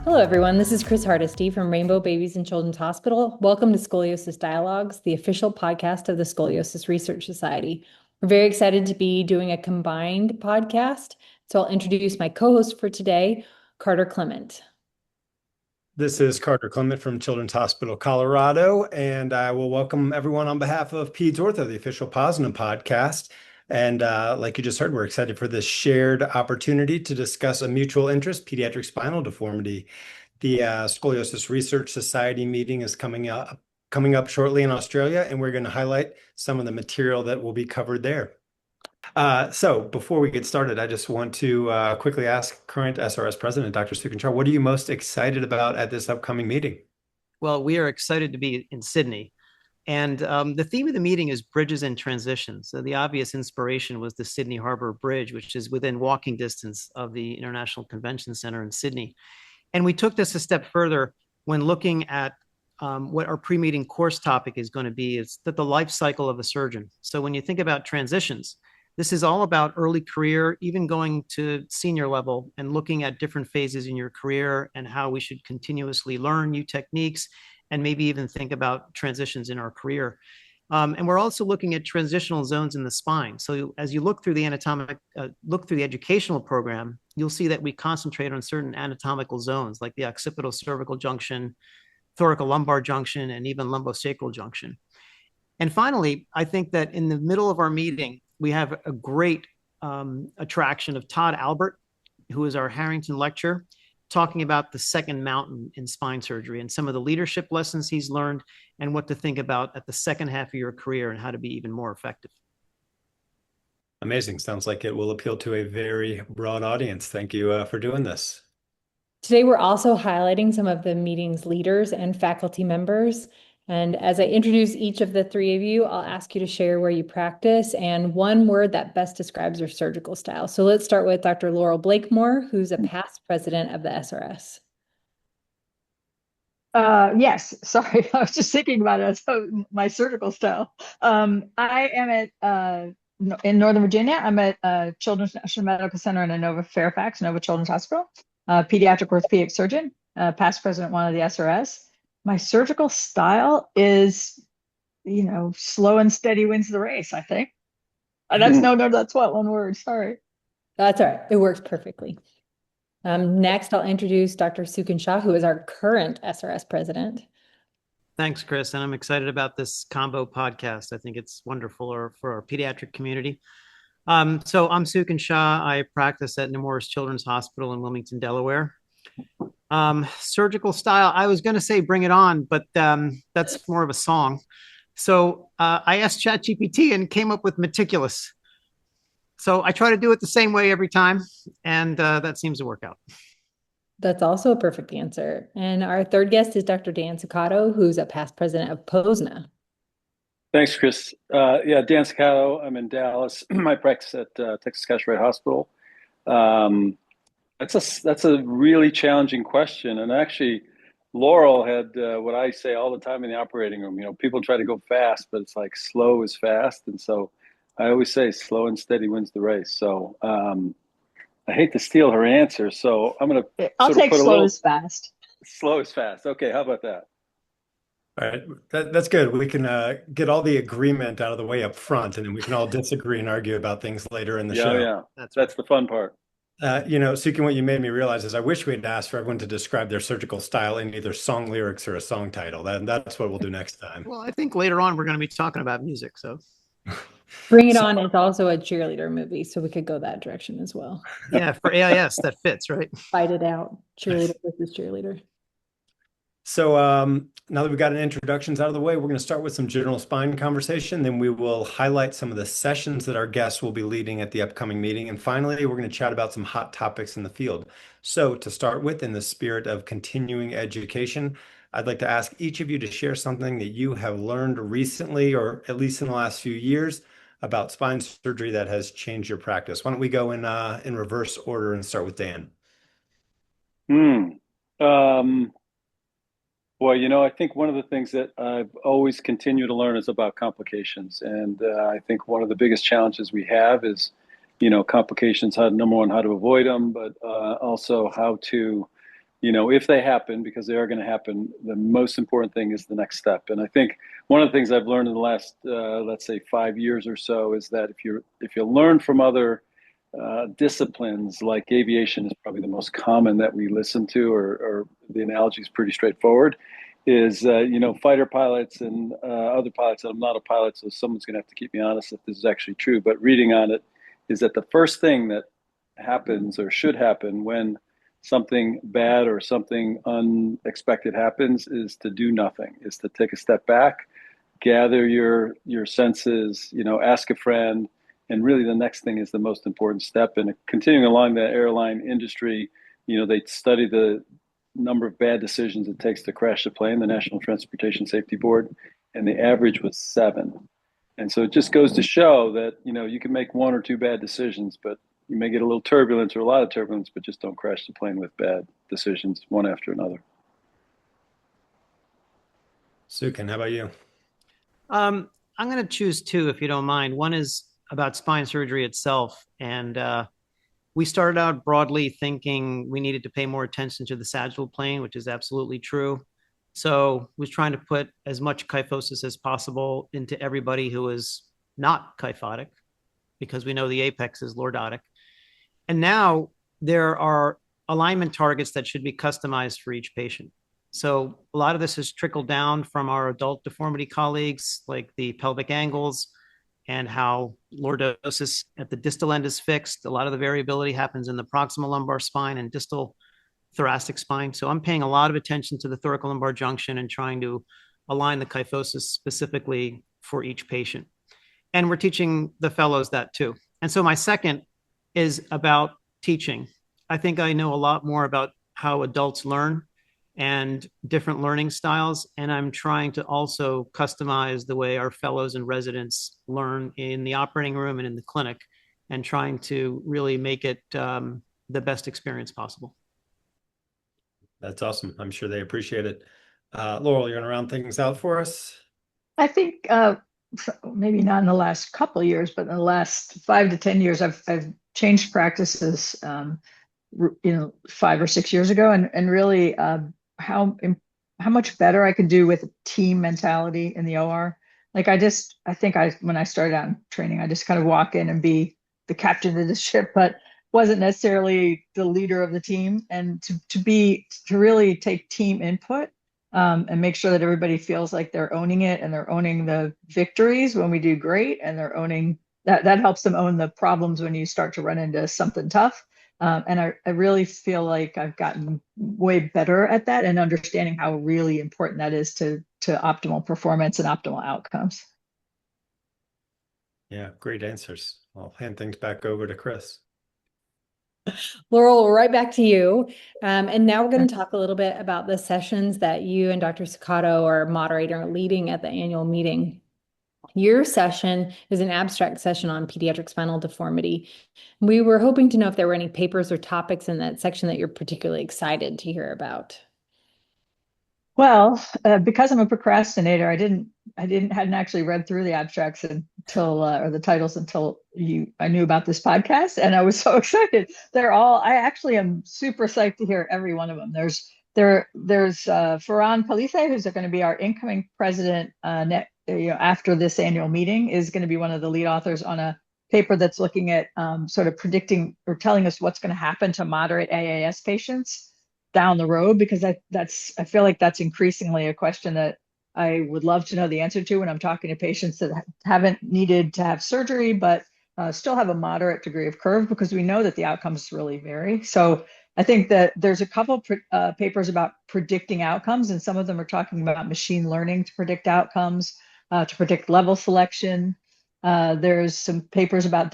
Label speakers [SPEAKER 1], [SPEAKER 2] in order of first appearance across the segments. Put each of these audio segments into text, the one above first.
[SPEAKER 1] Hello, everyone. This is Chris Hardesty from Rainbow Babies and Children's Hospital. Welcome to Scoliosis Dialogues, the official podcast of the Scoliosis Research Society. We're very excited to be doing a combined podcast. So I'll introduce my co-host for today, Carter Clement.
[SPEAKER 2] This is Carter Clement from Children's Hospital, Colorado, and I will welcome everyone on behalf of Peds Ortho, the official POSNA podcast. And like you just heard, we're excited for this shared opportunity to discuss a mutual interest, pediatric spinal deformity. The Scoliosis Research Society meeting is coming up shortly in Australia, and we're going to highlight some of the material that will be covered there. So before we get started, I just want to quickly ask current SRS President, Dr. Suken A, what are you most excited about at this upcoming meeting?
[SPEAKER 3] Well, we are excited to be in Sydney. And the theme of the meeting is bridges and transitions. So the obvious inspiration was the Sydney Harbor Bridge, which is within walking distance of the International Convention Center in Sydney. And we took this a step further when looking at what our pre-meeting course topic is going to be, is that the life cycle of a surgeon. So when you think about transitions, this is all about early career, even going to senior level and looking at different phases in your career and how we should continuously learn new techniques and maybe even think about transitions in our career. And we're also looking at transitional zones in the spine. So as you look through the educational program, you'll see that we concentrate on certain anatomical zones like the occipital cervical junction, thoracolumbar junction, and even lumbosacral junction. And finally, I think that in the middle of our meeting, we have a great attraction of Todd Albert, who is our Harrington lecturer, talking about the second mountain in spine surgery and some of the leadership lessons he's learned and what to think about at the second half of your career and how to be even more effective.
[SPEAKER 2] Amazing. Sounds like it will appeal to a very broad audience. Thank you for doing this.
[SPEAKER 1] Today, we're also highlighting some of the meeting's leaders and faculty members. And as I introduce each of the three of you, I'll ask you to share where you practice and one word that best describes your surgical style. So let's start with Dr. Laurel Blakemore, who's a past president of the SRS.
[SPEAKER 4] Yes, sorry, I was just thinking about it. So my surgical style. I am at in Northern Virginia. I'm at Children's National Medical Center in Inova, Fairfax, Inova Children's Hospital. Pediatric orthopedic surgeon, past president one of the SRS. My surgical style is, slow and steady wins the race, I think. That's what, one word, sorry.
[SPEAKER 1] That's all right, it works perfectly. Next, I'll introduce Dr. Suken Shah, who is our current SRS president.
[SPEAKER 3] Thanks, Chris, and I'm excited about this combo podcast. I think it's wonderful for our pediatric community. So I'm Suken Shah. I practice at Nemours Children's Hospital in Wilmington, Delaware. Surgical style, I was going to say bring it on, but that's more of a song. So I asked ChatGPT and came up with meticulous. So I try to do it the same way every time, and that seems to work out.
[SPEAKER 1] That's also a perfect answer. And our third guest is Dr. Dan Sucato, who's a past president of POSNA.
[SPEAKER 5] Thanks, Chris. Dan Sucato. I'm in Dallas. I practice at Texas Castleberry Hospital. That's a really challenging question. And actually, Laurel had what I say all the time in the operating room. People try to go fast, but it's like slow is fast. And so I always say slow and steady wins the race. So I hate to steal her answer. So I'm going to
[SPEAKER 4] I'll take slow is fast.
[SPEAKER 5] Slow is fast. Okay, how about that?
[SPEAKER 2] All right, that's good. We can get all the agreement out of the way up front, and then we can all disagree and argue about things later in the show.
[SPEAKER 5] Yeah, that's the fun part.
[SPEAKER 2] Suken, what you made me realize is I wish we had asked for everyone to describe their surgical style in either song lyrics or a song title. That's what we'll do next time.
[SPEAKER 3] Well, I think later on we're going to be talking about music, so.
[SPEAKER 1] Bring It On is also a cheerleader movie, so we could go that direction as well.
[SPEAKER 3] Yeah, for AIS, that fits, right?
[SPEAKER 1] Fight it out, cheerleader versus cheerleader.
[SPEAKER 2] So now that we've got introductions out of the way, we're going to start with some general spine conversation. Then we will highlight some of the sessions that our guests will be leading at the upcoming meeting. And finally, we're going to chat about some hot topics in the field. So to start with, in the spirit of continuing education, I'd like to ask each of you to share something that you have learned recently, or at least in the last few years, about spine surgery that has changed your practice. Why don't we go in reverse order and start with Dan?
[SPEAKER 5] Well, I think one of the things that I've always continued to learn is about complications. And I think one of the biggest challenges we have is, complications, number one, how to avoid them, but also how to if they happen, because they are going to happen, the most important thing is the next step. And I think one of the things I've learned in the last, let's say 5 years or so, is that if you learn from other disciplines, like aviation is probably the most common that we listen to, or the analogy is pretty straightforward, is, fighter pilots and other pilots. I'm not a pilot, so someone's going to have to keep me honest if this is actually true, but reading on it is that the first thing that happens or should happen when something bad or something unexpected happens is to do nothing, is to take a step back, gather your senses, ask a friend. And really the next thing is the most important step. And continuing along the airline industry, they study the number of bad decisions it takes to crash a plane, the National Transportation Safety Board, and the average was 7. And so it just goes to show that, you can make 1 or 2 bad decisions, but you may get a little turbulence or a lot of turbulence, but just don't crash the plane with bad decisions, one after another.
[SPEAKER 2] Suken, how about you?
[SPEAKER 3] I'm going to choose 2, if you don't mind. One is about spine surgery itself. And we started out broadly thinking we needed to pay more attention to the sagittal plane, which is absolutely true. So was trying to put as much kyphosis as possible into everybody who is not kyphotic, because we know the apex is lordotic. And now there are alignment targets that should be customized for each patient. So a lot of this has trickled down from our adult deformity colleagues, like the pelvic angles and how lordosis at the distal end is fixed. A lot of the variability happens in the proximal lumbar spine and distal thoracic spine. So I'm paying a lot of attention to the thoracolumbar junction and trying to align the kyphosis specifically for each patient. And we're teaching the fellows that too. And so my second is about teaching. I think I know a lot more about how adults learn and different learning styles. And I'm trying to also customize the way our fellows and residents learn in the operating room and in the clinic, and trying to really make it the best experience possible.
[SPEAKER 2] That's awesome. I'm sure they appreciate it. Laurel, you're going to round things out for us?
[SPEAKER 4] I think maybe not in the last couple of years, but in the last 5 to 10 years, I've changed practices, 5 or 6 years ago, and really how much better I could do with a team mentality in the OR. Like when I started out in training, I just kind of walk in and be the captain of the ship, but wasn't necessarily the leader of the team. And to really take team input and make sure that everybody feels like they're owning it, and they're owning the victories when we do great, and they're owning that helps them own the problems when you start to run into something tough. And I really feel like I've gotten way better at that, and understanding how really important that is to optimal performance and optimal outcomes.
[SPEAKER 2] Yeah, great answers. I'll hand things back over to Chris.
[SPEAKER 1] Laurel, right back to you. And now we're going to talk a little bit about the sessions that you and Dr. Sucato are moderating or leading at the annual meeting. Your session is an abstract session on pediatric spinal deformity. We were hoping to know if there were any papers or topics in that section that you're particularly excited to hear about.
[SPEAKER 4] Well, because I'm a procrastinator, I hadn't actually read through the abstracts until or the titles until I knew about this podcast, and I was so excited. I actually am super psyched to hear every one of them. There's Farhan Palise, who's going to be our incoming president after this annual meeting, is going to be one of the lead authors on a paper that's looking at sort of predicting or telling us what's going to happen to moderate AAS patients down the road, because I feel like that's increasingly a question that I would love to know the answer to when I'm talking to patients that haven't needed to have surgery, but still have a moderate degree of curve, because we know that the outcomes really vary. So I think that there's a couple papers about predicting outcomes, and some of them are talking about machine learning to predict outcomes, to predict level selection. There's some papers about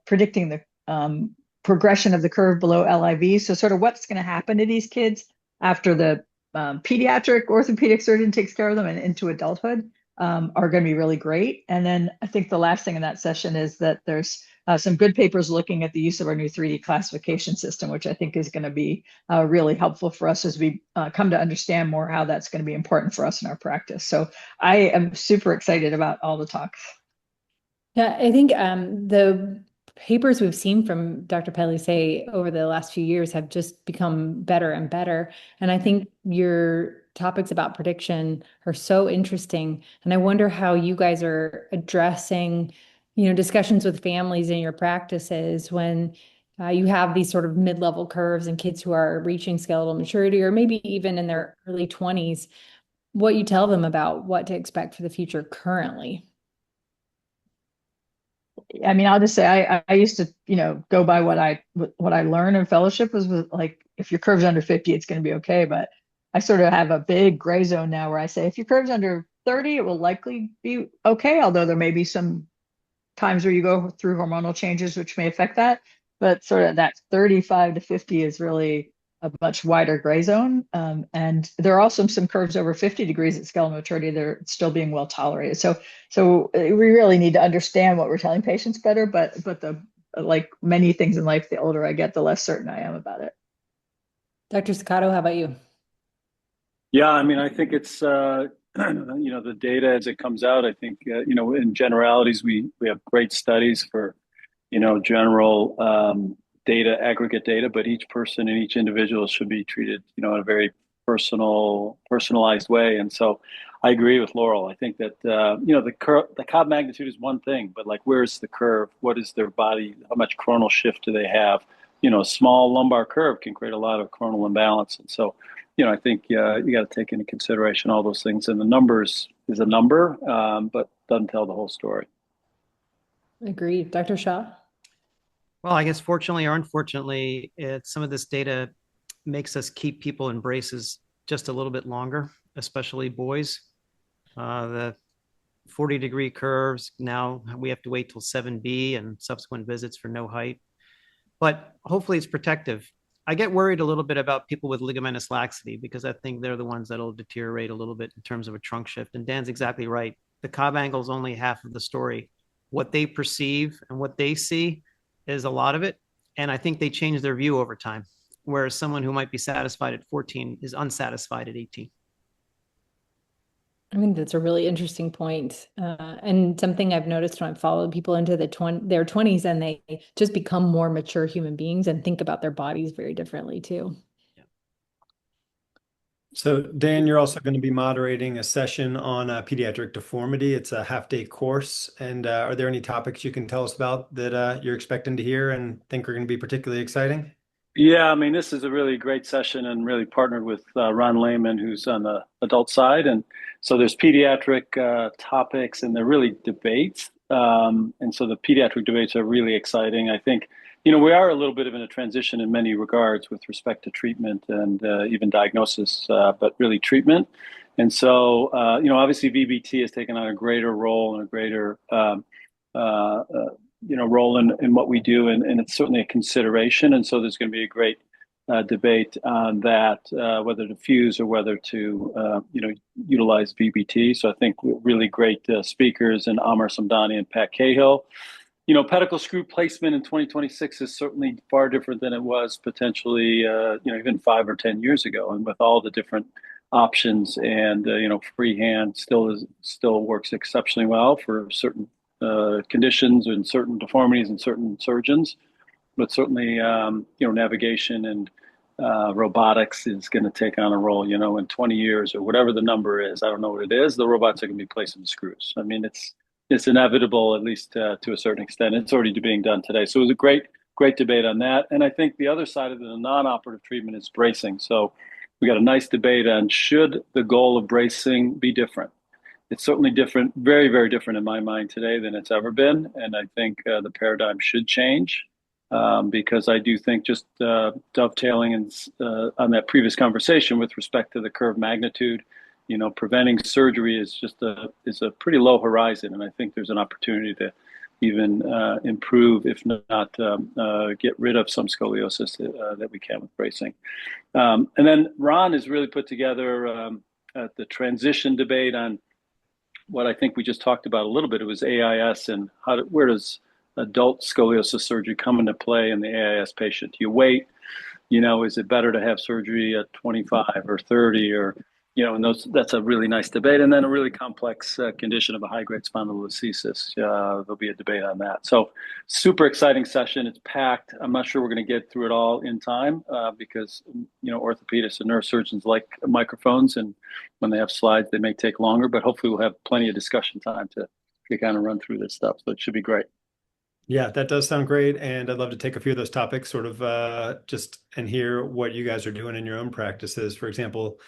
[SPEAKER 4] predicting the progression of the curve below LIV. So sort of what's going to happen to these kids after the pediatric orthopedic surgeon takes care of them and into adulthood are going to be really great. And then I think the last thing in that session is that there's some good papers looking at the use of our new 3D classification system, which I think is going to be really helpful for us as we come to understand more how that's going to be important for us in our practice. So I am super excited about all the talks.
[SPEAKER 1] Yeah, I think the papers we've seen from Dr. Pellice over the last few years have just become better and better. And I think your topics about prediction are so interesting. And I wonder how you guys are addressing, discussions with families in your practices when you have these sort of mid-level curves and kids who are reaching skeletal maturity, or maybe even in their early 20s, what you tell them about what to expect for the future currently.
[SPEAKER 4] I mean, I'll just say I used to, go by what I learned in fellowship was like, if your curve's under 50, it's going to be okay. But I sort of have a big gray zone now where I say if your curve's under 30, it will likely be okay. Although there may be some times where you go through hormonal changes which may affect that. But sort of that 35 to 50 is really a much wider gray zone. And there are also some curves over 50 degrees at skeletal maturity that are still being well tolerated. So we really need to understand what we're telling patients better, but like many things in life, the older I get, the less certain I am about it.
[SPEAKER 1] Dr. Sucato, how about you?
[SPEAKER 5] Yeah, I mean, I think it's, the data as it comes out, I think, in generalities, we have great studies for, general data, aggregate data, but each person and each individual should be treated, in a very personalized way. And so I agree with Laurel. I think that, the Cobb magnitude is one thing, but like, where's the curve? What is their body? How much coronal shift do they have? A small lumbar curve can create a lot of coronal imbalance. And so, I think you got to take into consideration all those things. And the numbers is a number, but doesn't tell the whole story.
[SPEAKER 1] Agreed. Dr. Shah?
[SPEAKER 3] Well, I guess fortunately or unfortunately, some of this data makes us keep people in braces just a little bit longer, especially boys. The 40-degree curves, now we have to wait till 7B and subsequent visits for no height. But hopefully it's protective. I get worried a little bit about people with ligamentous laxity because I think they're the ones that'll deteriorate a little bit in terms of a trunk shift. And Dan's exactly right. The Cobb angle is only half of the story. What they perceive and what they see is a lot of it. And I think they change their view over time, whereas someone who might be satisfied at 14 is unsatisfied at 18.
[SPEAKER 1] I think that's a really interesting point. And something I've noticed when I've followed people into their 20s and they just become more mature human beings and think about their bodies very differently too.
[SPEAKER 3] Yeah.
[SPEAKER 2] So Dan, you're also going to be moderating a session on pediatric deformity. It's a half-day course. And are there any topics you can tell us about that you're expecting to hear and think are going to be particularly exciting?
[SPEAKER 5] Yeah, I mean, this is a really great session and really partnered with Ron Lehman, who's on the adult side. And so there's pediatric topics and they're really debates. And so the pediatric debates are really exciting. I think, we are a little bit of in a transition in many regards with respect to treatment and even diagnosis, but really treatment. And so, obviously VBT has taken on a greater role and a greater role in what we do, and it's certainly a consideration. And so there's going to be a great debate on that, whether to fuse or whether to, utilize VBT. So I think really great speakers and Amar Samdani and Pat Cahill. Pedicle screw placement in 2026 is certainly far different than it was potentially, even 5 or 10 years ago. And with all the different options and, freehand still works exceptionally well for certain conditions and certain deformities and certain surgeons, but certainly, navigation and robotics is going to take on a role, in 20 years or whatever the number is. I don't know what it is. The robots are going to be placing the screws. I mean, it's inevitable, at least to a certain extent. It's already being done today. So it was a great debate on that. And I think the other side of the non-operative treatment is bracing. So we got a nice debate on should the goal of bracing be different. It's certainly different, very, very different in my mind today than it's ever been. And I think the paradigm should change because I do think just dovetailing on that previous conversation with respect to the curve magnitude, preventing surgery is a pretty low horizon. And I think there's an opportunity to even improve, if not get rid of some scoliosis that we can with bracing. And then Ron has really put together the transition debate on what I think we just talked about a little bit. It was AIS and where does adult scoliosis surgery come into play in the AIS patient? Do you wait? Is it better to have surgery at 25 or 30 or and that's a really nice debate. And then a really complex condition of a high-grade spondylolisthesis. There'll be a debate on that. So super exciting session. It's packed. I'm not sure we're going to get through it all in time because, orthopedists and neurosurgeons like microphones, and when they have slides, they may take longer, but hopefully we'll have plenty of discussion time to kind of run through this stuff. So it should be great.
[SPEAKER 2] Yeah, that does sound great. And I'd love to take a few of those topics sort of just and hear what you guys are doing in your own practices. For example,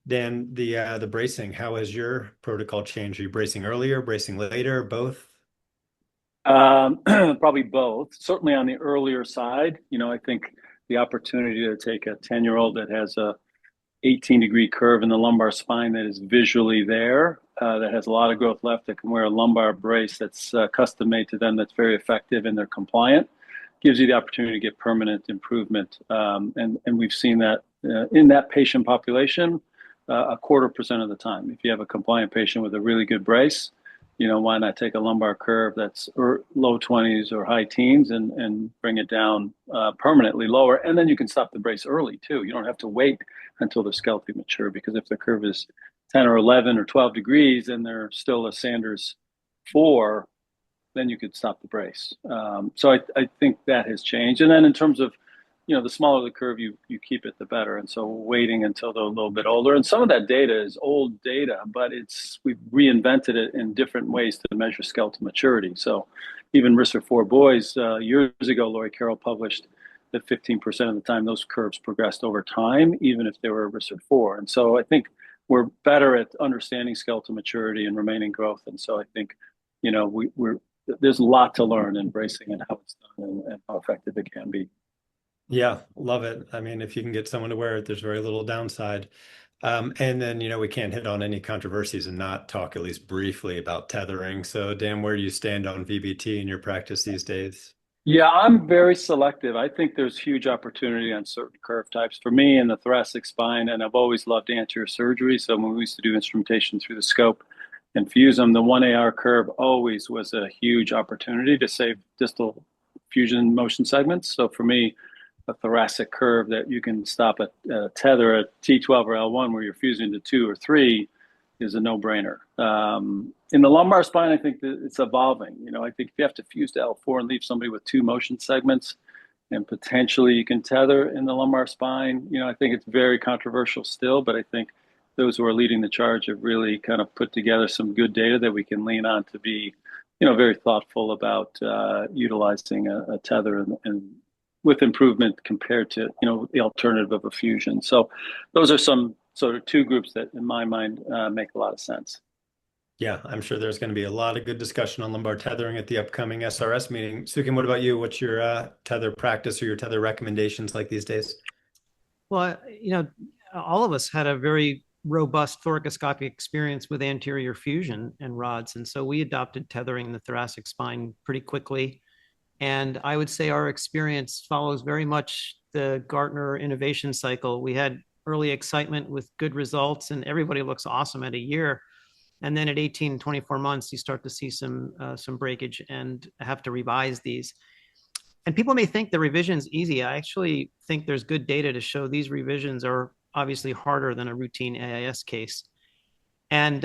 [SPEAKER 2] Dan, the bracing, how has your protocol changed? Are you bracing earlier, bracing later, both?
[SPEAKER 5] Probably both. Certainly on the earlier side, I think the opportunity to take a 10-year-old that has a 18-degree curve in the lumbar spine that is visually there, that has a lot of growth left, that can wear a lumbar brace that's custom made to them, that's very effective and they're compliant, gives you the opportunity to get permanent improvement. And we've seen that in that patient population, 0.25% of the time. If you have a compliant patient with a really good brace, why not take a lumbar curve that's low 20s or high teens and bring it down permanently lower. And then you can stop the brace early too. You don't have to wait until they're skeletally mature, because if the curve is 10 or 11 or 12 degrees and they're still a Sanders 4, then you could stop the brace. So I think that has changed. And then in terms of, the smaller the curve you keep it, the better. And so waiting until they're a little bit older. And some of that data is old data, but we've reinvented it in different ways to measure skeletal maturity. So even RISR 4 boys, years ago, Laurie Carroll published that 15% of the time those curves progressed over time, even if they were RISR 4. And so I think we're better at understanding skeletal maturity and remaining growth. And so I think, there's a lot to learn in bracing and how it's done and how effective it can be.
[SPEAKER 2] Yeah, love it. I mean, if you can get someone to wear it, there's very little downside. And then, we can't hit on any controversies and not talk at least briefly about tethering. So, Dan, where do you stand on VBT in your practice these days?
[SPEAKER 5] Yeah, I'm very selective. I think there's huge opportunity on certain curve types. For me in the thoracic spine, and I've always loved anterior surgery. So when we used to do instrumentation through the scope and fuse them, the 1AR curve always was a huge opportunity to save distal fusion motion segments. So for me, a thoracic curve that you can stop a tether at T12 or L1 where you're fusing to 2 or 3 is a no-brainer. In the lumbar spine, I think that it's evolving. I think if you have to fuse to L4 and leave somebody with 2 motion segments and potentially you can tether in the lumbar spine, I think it's very controversial still, but I think those who are leading the charge have really kind of put together some good data that we can lean on to be, very thoughtful about utilizing a tether and with improvement compared to, the alternative of a fusion. So those are some sort of 2 groups that in my mind make a lot of sense.
[SPEAKER 2] Yeah, I'm sure there's going to be a lot of good discussion on lumbar tethering at the upcoming SRS meeting. Suken, what about you? What's your tether practice or your tether recommendations like these days?
[SPEAKER 3] Well, all of us had a very robust thoracoscopic experience with anterior fusion and rods. And so we adopted tethering in the thoracic spine pretty quickly. And I would say our experience follows very much the Gartner innovation cycle. We had early excitement with good results, and everybody looks awesome at a year. And then at 18, 24 months, you start to see some breakage and have to revise these. And people may think the revision's easy. I actually think there's good data to show these revisions are obviously harder than a routine AIS case. And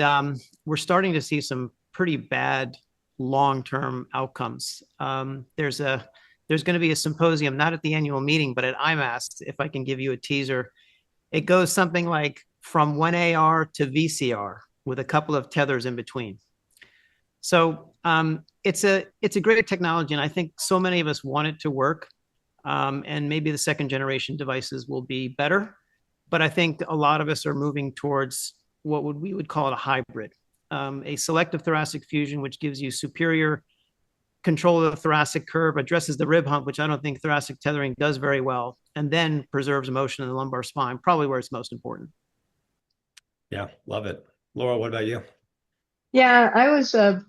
[SPEAKER 3] we're starting to see some pretty bad long-term outcomes. There's going to be a symposium, not at the annual meeting, but at IMAS, if I can give you a teaser. It goes something like from 1AR to VCR with a couple of tethers in between. So it's a great technology, and I think so many of us want it to work. And maybe the second generation devices will be better, but I think a lot of us are moving towards what we would call it a hybrid. A selective thoracic fusion, which gives you superior control of the thoracic curve, addresses the rib hump, which I don't think thoracic tethering does very well, and then preserves motion in the lumbar spine, probably where it's most important.
[SPEAKER 2] Yeah, love it. Laurel, what about you?
[SPEAKER 4] Yeah, I was a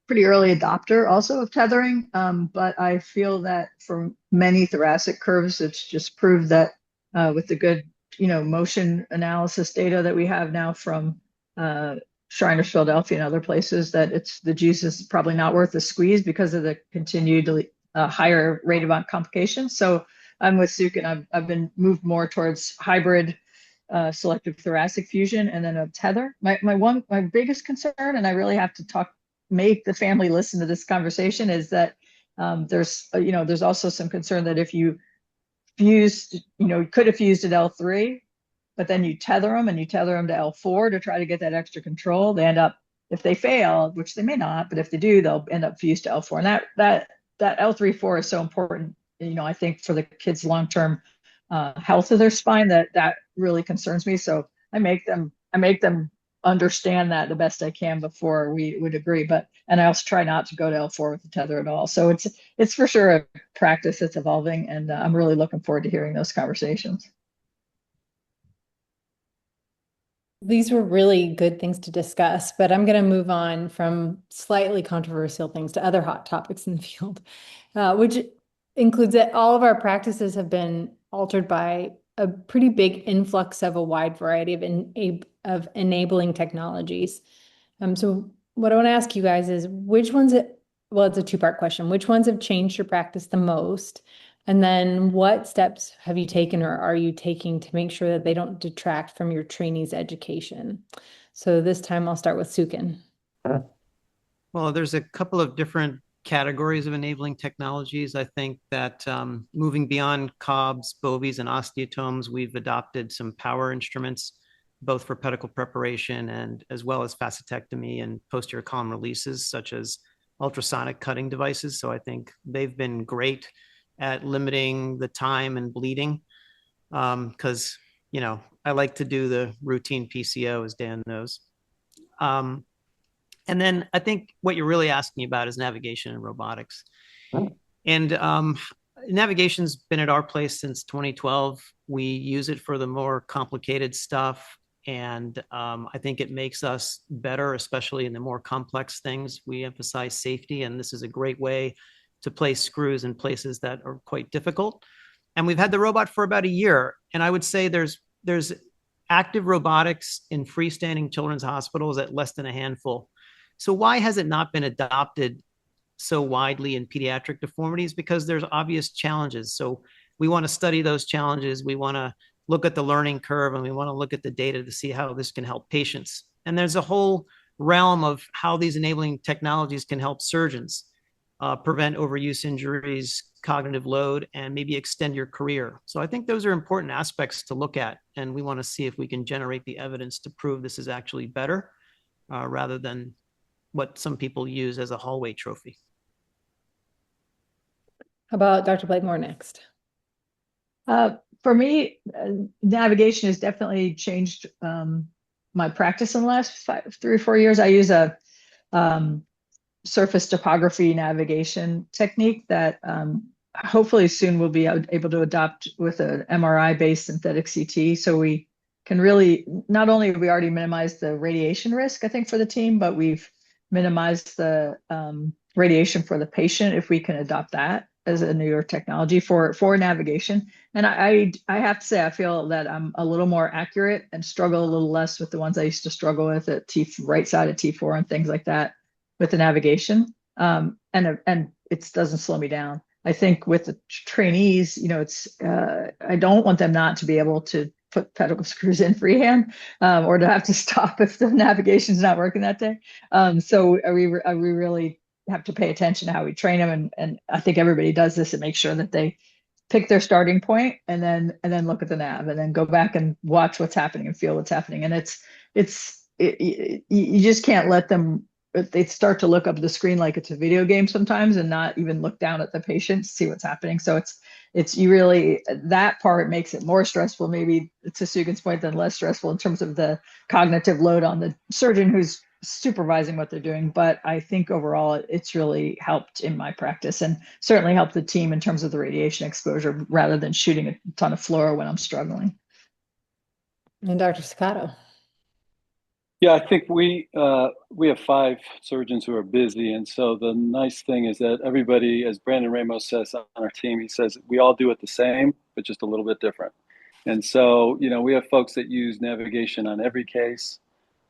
[SPEAKER 4] pretty early adopter also of tethering, but I feel that for many thoracic curves, it's just proved that with the good, motion analysis data that we have now from Shriners Philadelphia and other places, that the juice is probably not worth the squeeze because of the continued higher rate of complications. So I'm with Suken. I've been moved more towards hybrid selective thoracic fusion, and then a tether. My biggest concern, and I really have to make the family listen to this conversation, is that there's also some concern that if you fused, you could have fused at L3, but then you tether them to L4 to try to get that extra control. They end up, if they fail, which they may not, but if they do, they'll end up fused to L4. And that L3-4 is so important, I think, for the kids' long-term health of their spine, that really concerns me. So I make them understand that the best I can before we would agree. And I also try not to go to L4 with the tether at all. So it's for sure a practice that's evolving, and I'm really looking forward to hearing those conversations.
[SPEAKER 1] These were really good things to discuss, but I'm going to move on from slightly controversial things to other hot topics in the field, which includes that all of our practices have been altered by a pretty big influx of a wide variety of enabling technologies. So what I want to ask you guys is it's a two-part question. Which ones have changed your practice the most? And then what steps have you taken or are you taking to make sure that they don't detract from your trainees' education? So this time I'll start with Suken.
[SPEAKER 3] Well, there's a couple of different categories of enabling technologies. I think that moving beyond COBs, bovies, and osteotomes, we've adopted some power instruments, both for pedicle preparation and as well as facetectomy and posterior column releases, such as ultrasonic cutting devices. So I think they've been great at limiting the time and bleeding, because I like to do the routine PCO, as Dan knows. And then I think what you're really asking about is navigation and robotics. And navigation's been at our place since 2012. We use it for the more complicated stuff, and I think it makes us better, especially in the more complex things. We emphasize safety, and this is a great way to place screws in places that are quite difficult. And we've had the robot for about a year. And I would say there's active robotics in freestanding children's hospitals at less than a handful. So why has it not been adopted so widely in pediatric deformities? Because there's obvious challenges. So we want to study those challenges. We want to look at the learning curve, and we want to look at the data to see how this can help patients. And there's a whole realm of how these enabling technologies can help surgeons prevent overuse injuries, cognitive load, and maybe extend your career. So I think those are important aspects to look at, and we want to see if we can generate the evidence to prove this is actually better, rather than what some people use as a hallway trophy.
[SPEAKER 1] How about Dr. Blakemore next?
[SPEAKER 4] For me, navigation has definitely changed my practice in the last 3 or 4 years. I use a surface topography navigation technique that hopefully soon we'll be able to adopt with an MRI-based synthetic CT. So we can really, not only have we already minimized the radiation risk, I think, for the team, but we've minimized the radiation for the patient if we can adopt that as a newer technology for navigation. And I have to say, I feel that I'm a little more accurate and struggle a little less with the ones I used to struggle with at right side of T4 and things like that with the navigation. And it doesn't slow me down. I think with the trainees, I don't want them not to be able to put pedicle screws in freehand, or to have to stop if the navigation's not working that day. So we really have to pay attention to how we train them, and I think everybody does this and make sure that they pick their starting point and then look at the nav and then go back and watch what's happening and feel what's happening. And you just can't let them. They start to look up the screen like it's a video game sometimes and not even look down at the patient to see what's happening. So that part makes it more stressful, maybe to Suken's point, than less stressful in terms of the cognitive load on the surgeon who's supervising what they're doing. But I think overall it's really helped in my practice, and certainly helped the team in terms of the radiation exposure rather than shooting a ton of fluoro when I'm struggling.
[SPEAKER 1] And Dr. Sucato.
[SPEAKER 5] Yeah, I think we have 5 surgeons who are busy, and so the nice thing is that everybody, as Brandon Ramos says on our team, he says we all do it the same, but just a little bit different. And so, we have folks that use navigation on every case.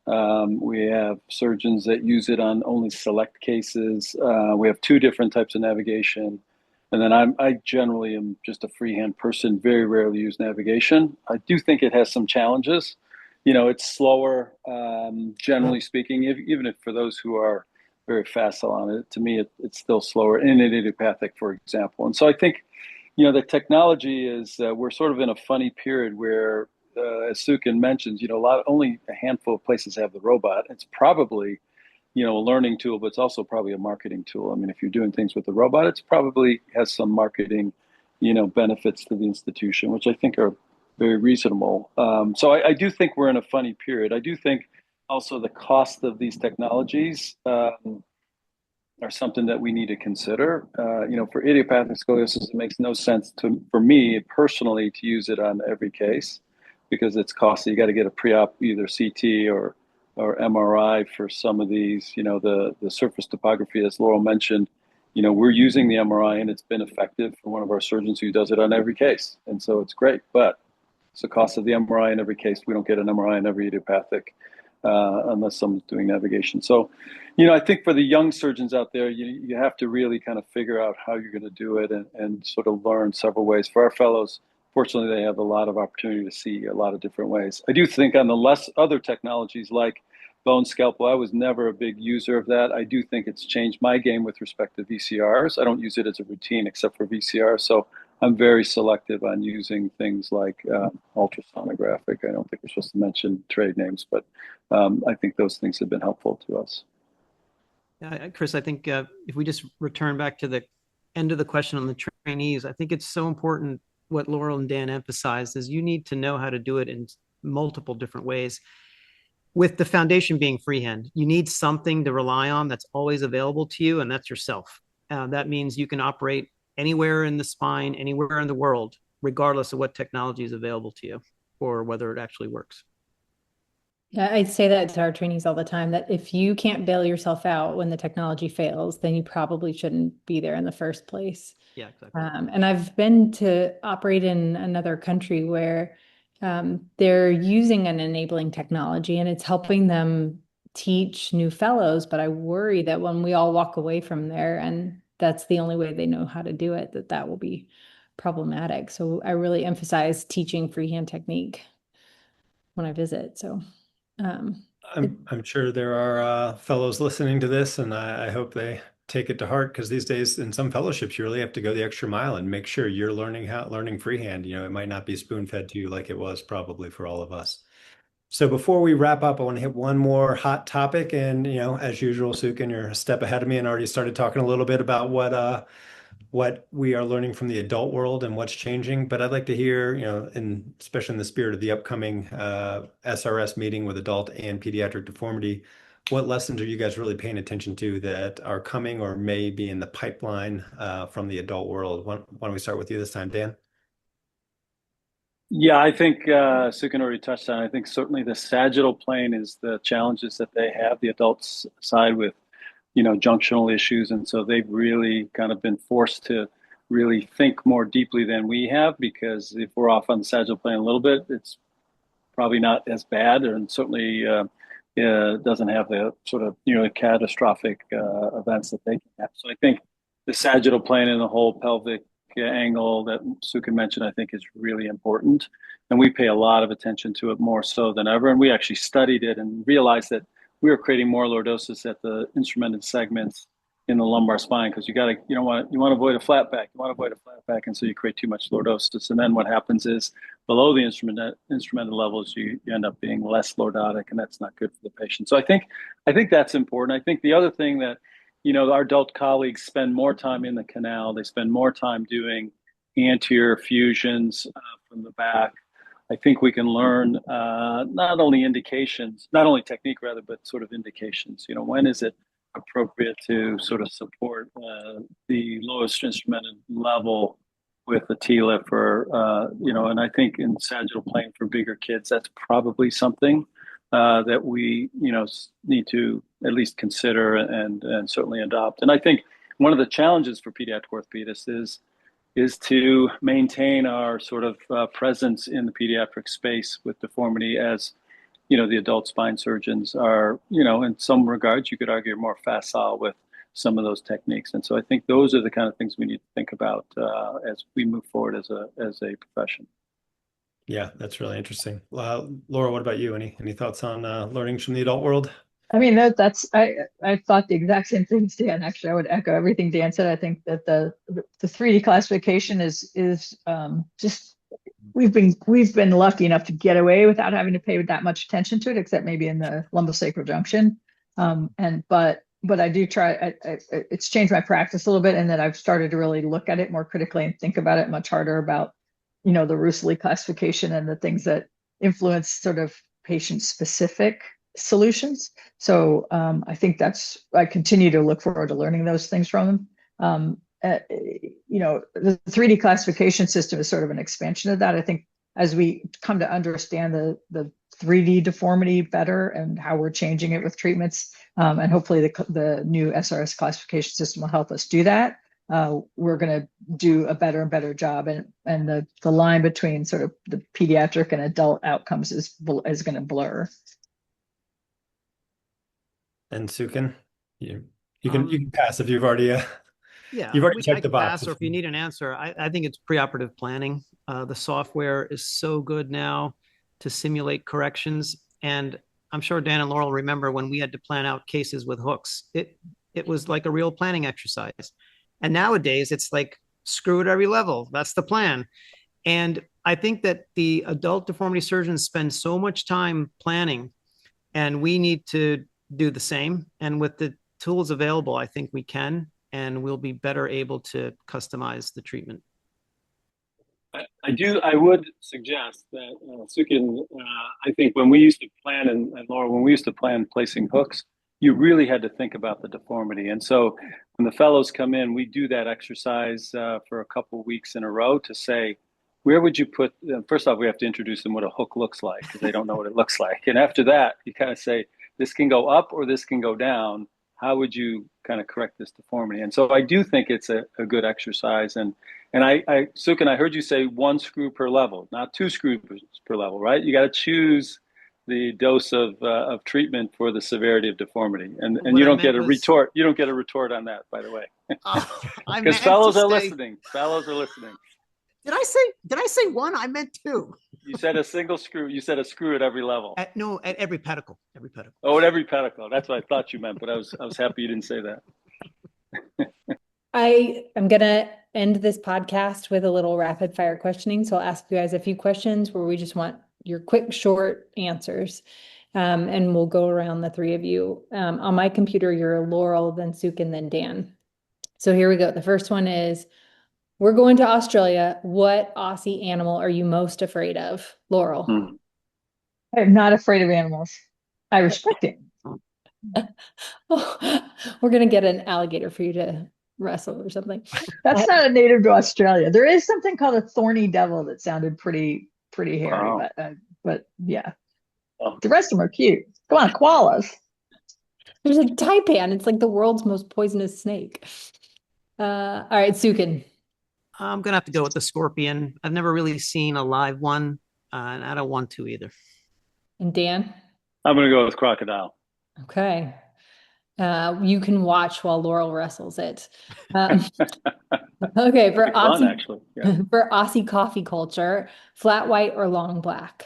[SPEAKER 5] We have surgeons that use it on only select cases. We have 2 different types of navigation. And then I generally am just a freehand person, very rarely use navigation. I do think it has some challenges. It's slower, generally speaking, even if for those who are very facile on it, to me, it's still slower in an idiopathic, for example. And so I think, the technology is, we're sort of in a funny period where, as Suken mentions, only a handful of places have the robot. It's probably, a learning tool, but it's also probably a marketing tool. I mean, if you're doing things with the robot, it's probably has some marketing, benefits to the institution, which I think are very reasonable. So I do think we're in a funny period. I do think also the cost of these technologies are something that we need to consider. For idiopathic scoliosis, it makes no sense for me personally to use it on every case because it's costly. You got to get a pre-op, either CT or MRI for some of these. The surface topography, as Laurel mentioned, we're using the MRI and it's been effective for one of our surgeons who does it on every case. And so it's great, but it's the cost of the MRI in every case. We don't get an MRI in every idiopathic unless someone's doing navigation. So, I think for the young surgeons out there, you have to really kind of figure out how you're going to do it and sort of learn several ways. For our fellows, fortunately, they have a lot of opportunity to see a lot of different ways. I do think on the other technologies like bone scalpel, I was never a big user of that. I do think it's changed my game with respect to VCRs. I don't use it as a routine except for VCR. So I'm very selective on using things like ultrasonographic. I don't think we're supposed to mention trade names, but I think those things have been helpful to us.
[SPEAKER 3] Chris, I think if we just return back to the end of the question on the trainees, I think it's so important what Laurel and Dan emphasized is you need to know how to do it in multiple different ways. With the foundation being freehand, you need something to rely on that's always available to you, and that's yourself. That means you can operate anywhere in the spine, anywhere in the world, regardless of what technology is available to you or whether it actually works.
[SPEAKER 1] Yeah, I say that to our trainees all the time, that if you can't bail yourself out when the technology fails, then you probably shouldn't be there in the first place.
[SPEAKER 3] Yeah, exactly.
[SPEAKER 1] And I've been to operate in another country where they're using an enabling technology and it's helping them teach new fellows. But I worry that when we all walk away from there and that's the only way they know how to do it, that will be problematic. So I really emphasize teaching freehand technique when I visit. So
[SPEAKER 2] I'm sure there are fellows listening to this, and I hope they take it to heart because these days in some fellowships, you really have to go the extra mile and make sure you're learning freehand. It might not be spoon-fed to you like it was probably for all of us. So before we wrap up, I want to hit one more hot topic. And, as usual, Suken, you're a step ahead of me and already started talking a little bit about what we are learning from the adult world and what's changing. But I'd like to hear, especially in the spirit of the upcoming SRS meeting with adult and pediatric deformity, what lessons are you guys really paying attention to that are coming or may be in the pipeline from the adult world? Why don't we start with you this time, Dan?
[SPEAKER 5] Yeah, I think Suken already touched on it. I think certainly the sagittal plane is the challenges that they have, the adults side with, junctional issues. And so they've really kind of been forced to really think more deeply than we have, because if we're off on the sagittal plane a little bit, it's probably not as bad, and certainly doesn't have the sort of catastrophic events that they can have. So I think the sagittal plane and the whole pelvic angle that Suken mentioned, I think is really important. And we pay a lot of attention to it, more so than ever. And we actually studied it and realized that we were creating more lordosis at the instrumented segments in the lumbar spine, because you want to avoid a flat back. You want to avoid a flat back, and so you create too much lordosis. And then what happens is below the instrumented levels, you end up being less lordotic, and that's not good for the patient. So I think that's important. I think the other thing that our adult colleagues spend more time in the canal. They spend more time doing anterior fusions from the back. I think we can learn not only technique rather, but sort of indications. When is it appropriate to sort of support the lowest instrumented level with a TLIF and I think in sagittal plane for bigger kids, that's probably something that we, need to at least consider and certainly adopt. And I think one of the challenges for pediatric orthopedists is to maintain our sort of presence in the pediatric space with deformity, as the adult spine surgeons are, in some regards, you could argue, more facile with some of those techniques. And so I think those are the kind of things we need to think about as we move forward as a profession.
[SPEAKER 2] Yeah, that's really interesting. Laura, what about you? Any thoughts on learning from the adult world?
[SPEAKER 4] I mean, I thought the exact same things, Dan. Actually, I would echo everything Dan said. I think that the 3D classification is just we've been lucky enough to get away without having to pay that much attention to it, except maybe in the lumbosacral junction. But I do try. It's changed my practice a little bit, and that I've started to really look at it more critically and think about it much harder about, the Russley classification and the things that influence sort of patient-specific solutions. So I think I continue to look forward to learning those things from them. The 3D classification system is sort of an expansion of that. I think as we come to understand the 3D deformity better and how we're changing it with treatments, and hopefully the new SRS classification system will help us do that. We're going to do a better and better job, and the line between sort of the pediatric and adult outcomes is going to blur.
[SPEAKER 2] And Suken, you can pass if you've already you've already checked the box.
[SPEAKER 3] Or if you need an answer, I think it's preoperative planning. The software is so good now to simulate corrections, and I'm sure Dan and Laurel remember when we had to plan out cases with hooks. It was like a real planning exercise. And nowadays it's like screw at every level. That's the plan. And I think that the adult deformity surgeons spend so much time planning, and we need to do the same. And with the tools available, I think we can, and we'll be better able to customize the treatment.
[SPEAKER 5] I would suggest that, Suken, I think when we used to plan, and Laura, when we used to plan placing hooks, you really had to think about the deformity. And so when the fellows come in, we do that exercise for a couple of weeks in a row to say, where would you put, first off, we have to introduce them what a hook looks like, because they don't know what it looks like. And after that, you kind of say, this can go up or this can go down. How would you kind of correct this deformity? And so I do think it's a good exercise. And Suken, I heard you say 1 screw per level, not 2 screws per level, right? You got to choose the dose of treatment for the severity of deformity. And you don't get a retort. You don't get a retort on that, by the way. Because fellows are listening. Fellows are listening.
[SPEAKER 3] Did I say 1? I meant 2.
[SPEAKER 5] You said a single screw. You said a screw at every level.
[SPEAKER 3] At every pedicle. Every pedicle.
[SPEAKER 5] Oh, at every pedicle. That's what I thought you meant, but I was happy you didn't say that.
[SPEAKER 1] I am going to end this podcast with a little rapid fire questioning. So I'll ask you guys a few questions where we just want your quick, short answers. And we'll go around the 3 of you. On my computer, you're Laurel, then Suken, then Dan. So here we go. The first one is, we're going to Australia. What Aussie animal are you most afraid of? Laurel.
[SPEAKER 4] I'm not afraid of animals. I respect it.
[SPEAKER 1] We're going to get an alligator for you to wrestle or something.
[SPEAKER 4] That's not a native to Australia. There is something called a thorny devil that sounded pretty hairy, wow. But yeah. The rest of them are cute. Come on, koalas.
[SPEAKER 1] There's a taipan. It's like the world's most poisonous snake. All right, Suken.
[SPEAKER 3] I'm going to have to go with the scorpion. I've never really seen a live one, and I don't want to either.
[SPEAKER 1] And Dan?
[SPEAKER 5] I'm going to go with crocodile.
[SPEAKER 1] Okay. You can watch while Laurel wrestles it. Okay, for Aussie,
[SPEAKER 5] fun, actually. Yeah.
[SPEAKER 1] For Aussie coffee culture, flat white or long black?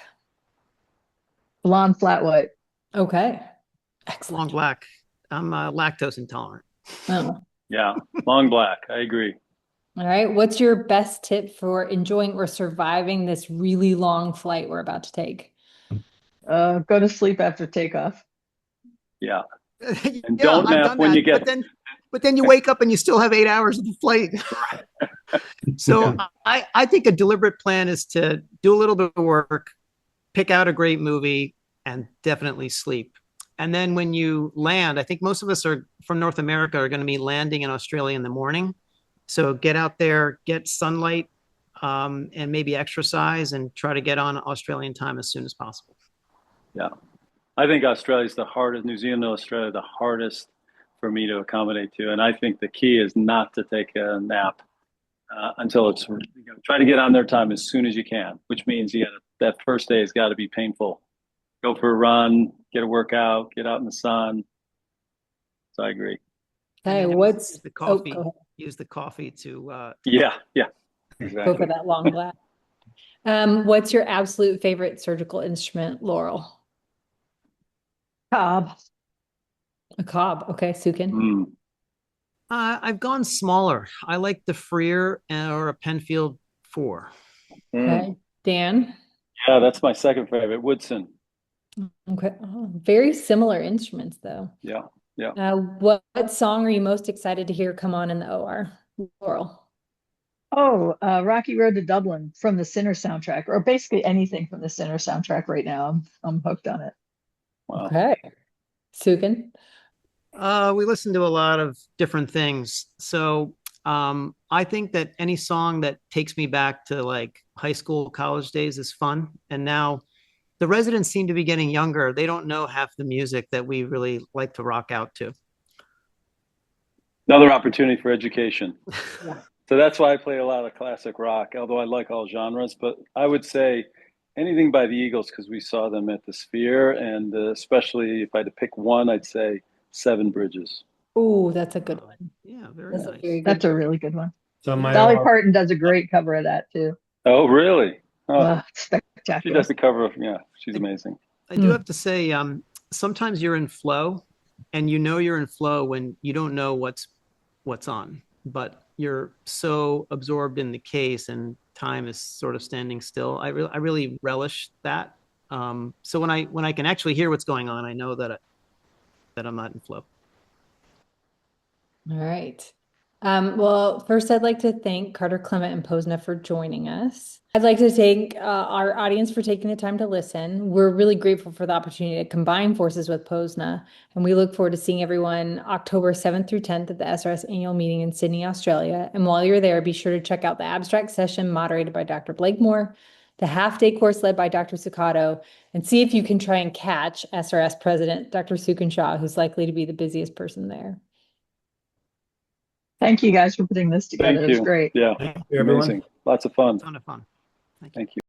[SPEAKER 4] Blonde flat white.
[SPEAKER 1] Okay. Excellent.
[SPEAKER 3] Long black. I'm lactose intolerant.
[SPEAKER 1] Oh.
[SPEAKER 5] Yeah, long black. I agree.
[SPEAKER 1] All right. What's your best tip for enjoying or surviving this really long flight we're about to take?
[SPEAKER 4] Go to sleep after takeoff.
[SPEAKER 5] Yeah. And don't nap when you get.
[SPEAKER 3] But then you wake up and you still have 8 hours of the flight. So I think a deliberate plan is to do a little bit of work, pick out a great movie, and definitely sleep. And then when you land, I think most of us are from North America are going to be landing in Australia in the morning. So get out there, get sunlight, and maybe exercise, and try to get on Australian time as soon as possible.
[SPEAKER 5] Yeah. I think Australia is the hardest, New Zealand and Australia, the hardest for me to accommodate to. And I think the key is not to take a nap until it's, try to get on their time as soon as you can, which means that first day has got to be painful. Go for a run, get a workout, get out in the sun. So I agree.
[SPEAKER 1] Okay,
[SPEAKER 3] then
[SPEAKER 1] what's
[SPEAKER 3] use the
[SPEAKER 1] oh,
[SPEAKER 3] coffee?
[SPEAKER 1] go ahead.
[SPEAKER 3] Use the coffee to
[SPEAKER 5] Yeah,
[SPEAKER 1] Go
[SPEAKER 5] exactly.
[SPEAKER 1] for that long glass. What's your absolute favorite surgical instrument, Laurel?
[SPEAKER 4] Cobb.
[SPEAKER 1] A cob. Okay, Suken.
[SPEAKER 5] Mm.
[SPEAKER 3] I've gone smaller. I like the Freer or a Penfield 4.
[SPEAKER 1] Okay, Dan.
[SPEAKER 5] Yeah, that's my second favorite, Woodson.
[SPEAKER 1] Okay, oh, very similar instruments though.
[SPEAKER 5] Yeah, yeah.
[SPEAKER 1] What song are you most excited to hear come on in the OR, Laurel?
[SPEAKER 4] Oh, Rocky Road to Dublin from the Sinner soundtrack, or basically anything from the Sinner soundtrack right now. I'm hooked on it.
[SPEAKER 5] Wow.
[SPEAKER 1] Okay, Suken.
[SPEAKER 3] We listen to a lot of different things. So I think that any song that takes me back to like high school, college days is fun. And now the residents seem to be getting younger. They don't know half the music that we really like to rock out to.
[SPEAKER 5] Another opportunity for education.
[SPEAKER 1] Yeah.
[SPEAKER 5] So that's why I play a lot of classic rock, although I like all genres. But I would say anything by the Eagles because we saw them at the Sphere, and especially if I had to pick one, I'd say Seven Bridges.
[SPEAKER 1] Oh, that's a good one.
[SPEAKER 3] Yeah, very
[SPEAKER 1] That's a
[SPEAKER 3] nice.
[SPEAKER 1] very good
[SPEAKER 4] That's a
[SPEAKER 1] one.
[SPEAKER 4] really good one.
[SPEAKER 2] So my
[SPEAKER 4] Dolly
[SPEAKER 2] OR
[SPEAKER 4] Parton does a great cover of that too.
[SPEAKER 5] Oh, really? Oh, she
[SPEAKER 4] Spectacular.
[SPEAKER 5] does the cover of, yeah, she's amazing.
[SPEAKER 3] I do have to say, sometimes you're in flow, and you know you're in flow when you don't know what's on, but you're so absorbed in the case and time is sort of standing still. I really relish that. So when I can actually hear what's going on, I know that I'm not in flow.
[SPEAKER 1] All right. Well, first I'd like to thank Carter, Clement, and POSNA for joining us. I'd like to thank our audience for taking the time to listen. We're really grateful for the opportunity to combine forces with POSNA, and we look forward to seeing everyone October 7th through 10th at the SRS Annual Meeting in Sydney, Australia. And while you're there, be sure to check out the abstract session moderated by Dr. Blakemore, the half-day course led by Dr. Sucato, and see if you can try and catch SRS President Dr. Suken Shah, who's likely to be the busiest person there.
[SPEAKER 4] Thank you guys for putting this together.
[SPEAKER 5] Thank
[SPEAKER 4] It was
[SPEAKER 5] you.
[SPEAKER 4] great.
[SPEAKER 5] Yeah,
[SPEAKER 2] Thank you, everyone.
[SPEAKER 5] amazing. Lots of fun.
[SPEAKER 3] Ton of fun. Thank you.
[SPEAKER 5] Thank you.